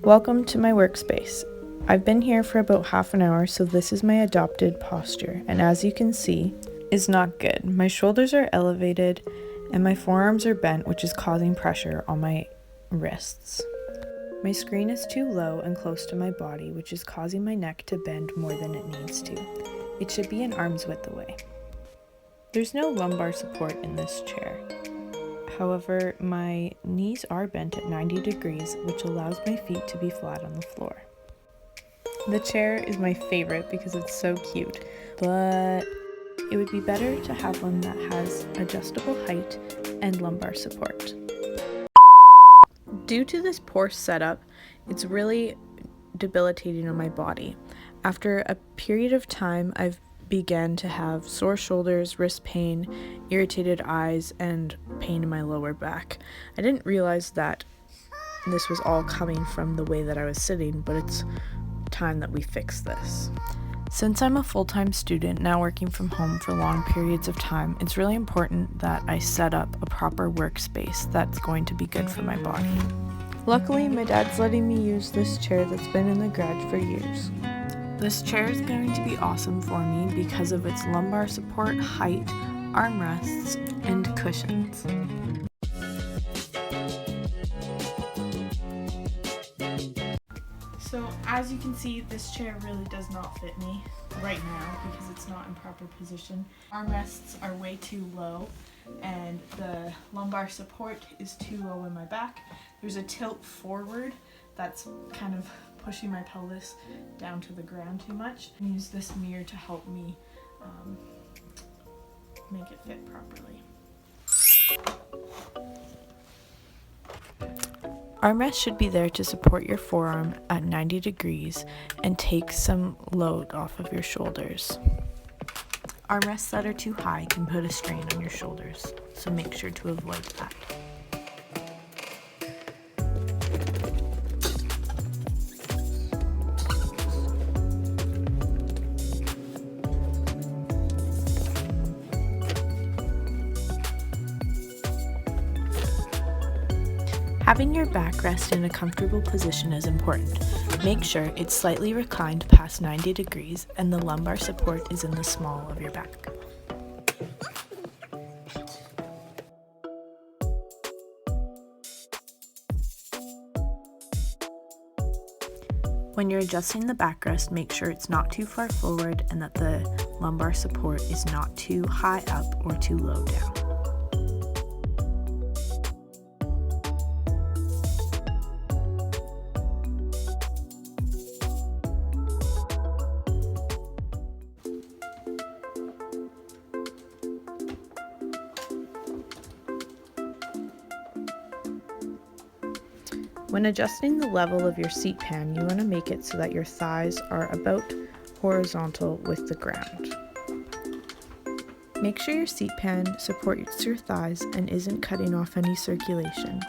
Welcome to my workspace. I've been here for about half an hour, so this is my adopted posture, and as you can see, is not good. My shoulders are elevated and my forearms are bent, which is causing pressure on my wrists. My screen is too low and close to my body, which is causing my neck to bend more than it needs to. It should be an arm's width away. There's no lumbar support in this chair. However, my knees are bent at 90 degrees, which allows my feet to be flat on the floor. The chair is my favorite because it's so cute, but it would be better to have one that has adjustable height and lumbar support. Due to this poor setup, it's really debilitating on my body. After a period of time, I've began to have sore shoulders, wrist pain, irritated eyes, and pain in my lower back. I didn't realize that this was all coming from the way that I was sitting, but it's time that we fix this. Since I'm a full-time student now working from home for long periods of time, it's really important that I set up a proper workspace that's going to be good for my body. Luckily, my dad's letting me use this chair that's been in the garage for years. This chair is going to be awesome for me because of its lumbar support, height, armrests, and cushions. So as you can see, this chair really does not fit me right now because it's not in proper position. Armrests are way too low and the lumbar support is too low in my back. There's a tilt forward that's kind of pushing my pelvis down to the ground too much. I use this mirror to help me make it fit properly. Armrests should be there to support your forearm at 90 degrees and take some load off of your shoulders. Armrests that are too high can put a strain on your shoulders, so make sure to avoid that. Having your back rest in a comfortable position is important. Make sure it's slightly reclined past 90 degrees and the lumbar support is in the small of your back. When you're adjusting the backrest, make sure it's not too far forward and that the lumbar support is not too high up or too low down. When adjusting the level of your seat pan, you want to make it so that your thighs are about horizontal with the ground. Make sure your seat pan supports your thighs and isn't cutting off any circulation.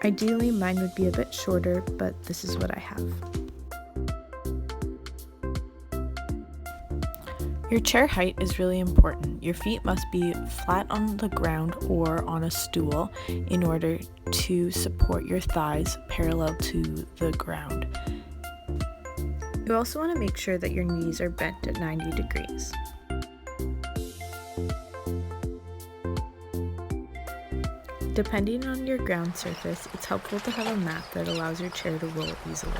Ideally, mine would be a bit shorter, but this is what I have. Your chair height is really important. Your feet must be flat on the ground or on a stool in order to support your thighs parallel to the ground. You also want to make sure that your knees are bent at 90 degrees. Depending on your ground surface, it's helpful to have a mat that allows your chair to roll easily.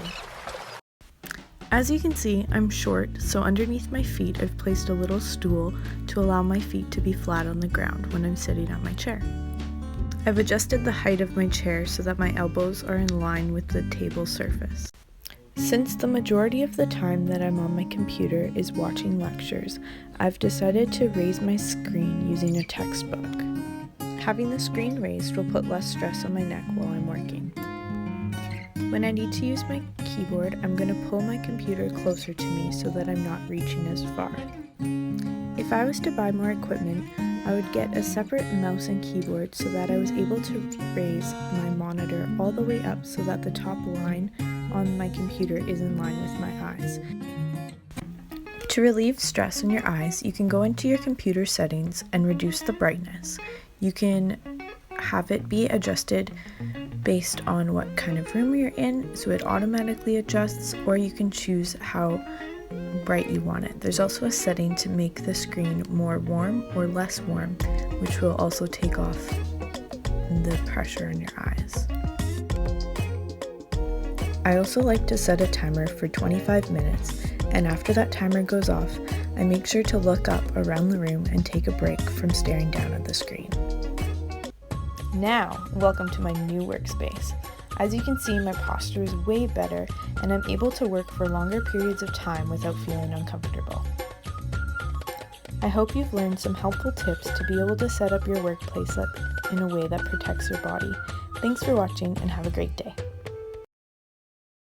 As you can see, I'm short, so underneath my feet I've placed a little stool to allow my feet to be flat on the ground when I'm sitting on my chair. I've adjusted the height of my chair so that my elbows are in line with the table surface. Since the majority of the time that I'm on my computer is watching lectures, I've decided to raise my screen using a textbook. Having the screen raised will put less stress on my neck while I'm working. When I need to use my keyboard, I'm going to pull my computer closer to me so that I'm not reaching as far. If I was to buy more equipment, I would get a separate mouse and keyboard so that I was able to raise my monitor all the way up so that the top line on my computer is in line with my eyes. To relieve stress on your eyes, you can go into your computer settings and reduce the brightness. You can have it be adjusted based on what kind of room you're in, so it automatically adjusts, or you can choose how bright you want it. There's also a setting to make the screen more warm or less warm, which will also take off the pressure in your eyes. I also like to set a timer for 25 minutes, and after that timer goes off, I make sure to look up around the room and take a break from staring down at the screen. Now, welcome to my new workspace. As you can see, my posture is way better, and I'm able to work for longer periods of time without feeling uncomfortable. I hope you've learned some helpful tips to be able to set up your workplace in a way that protects your body. Thanks for watching, and have a great day.